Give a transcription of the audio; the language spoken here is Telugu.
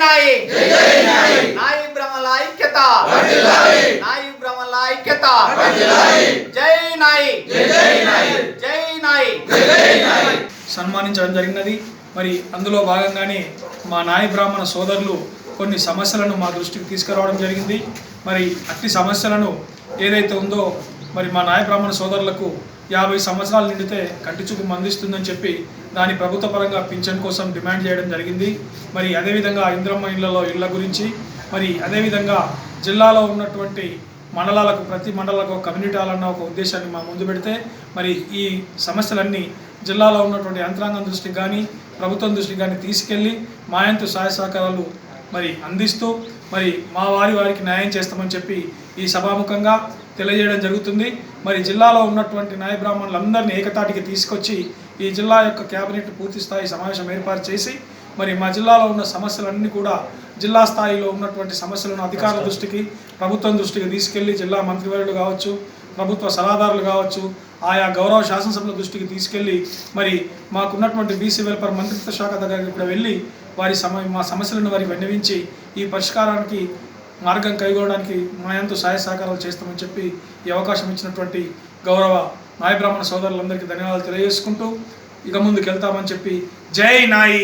నాయి నాయి బ్రహ్మల ఐక్యత నాయి బ్రహ్మల ఐక్యత జై నాయి జై నాయి సన్మానించడం జరిగినది. మరి అందులో భాగంగానే మా నాయి బ్రాహ్మణ సోదరులు కొన్ని సమస్యలను మా దృష్టికి తీసుకురావడం జరిగింది. మరి అట్టి సమస్యలను ఏదైతే ఉందో మరి మా నాయ బ్రాహ్మణ సోదరులకు 50 సంవత్సరాలు నిండితే కంటి చూపు మందిస్తుందని చెప్పి దాని ప్రభుత్వ పరంగా పింఛన్ కోసం డిమాండ్ చేయడం జరిగింది. మరి అదేవిధంగా ఇంద్రమ్మ ఇళ్లలో ఇళ్ల గురించి, మరి అదేవిధంగా జిల్లాలో ఉన్నటువంటి మండలాలకు ప్రతి మండలాలకు ఒక కమ్యూనిటీ హాల్ అన్న ఒక ఉద్దేశాన్ని మా ముందు పెడితే మరి ఈ సమస్యలన్నీ జిల్లాలో ఉన్నటువంటి యంత్రాంగం దృష్టికి కానీ ప్రభుత్వం దృష్టికి కానీ తీసుకెళ్ళి మా వంతు సహాయ సహకారాలు మరి అందిస్తూ మరి మా వారికి న్యాయం చేస్తామని చెప్పి ఈ సభాముఖంగా తెలియజేయడం జరుగుతుంది. మరి జిల్లాలో ఉన్నటువంటి నాయ బ్రాహ్మణులందరినీ ఏకతాటికి తీసుకొచ్చి ఈ జిల్లా యొక్క క్యాబినెట్ పూర్తి స్థాయి సమావేశం ఏర్పాటు చేసి మరి మా జిల్లాలో ఉన్న సమస్యలన్నీ కూడా జిల్లా స్థాయిలో ఉన్నటువంటి సమస్యలను అధికారుల దృష్టికి ప్రభుత్వం దృష్టికి తీసుకెళ్లి జిల్లా మంత్రివర్యులు కావచ్చు, ప్రభుత్వ సలహాదారులు కావచ్చు, ఆయా గౌరవ శాసనసభల దృష్టికి తీసుకెళ్లి మరి మాకున్నటువంటి బీసీ వెల్ఫేర్ మంత్రిత్వ శాఖ దగ్గరికి కూడా వెళ్ళి మా సమస్యలను వారికి విన్నవించి ఈ పరిష్కారానికి మార్గం కైగొనడానికి మా యంతు సహాయ సహకారాలు చేస్తామని చెప్పి ఈ అవకాశం ఇచ్చినటువంటి గౌరవ నాయ బ్రాహ్మణ సోదరులందరికీ ధన్యవాదాలు తెలియజేసుకుంటూ ఇక ముందుకు వెళ్తామని చెప్పి జై నాయి.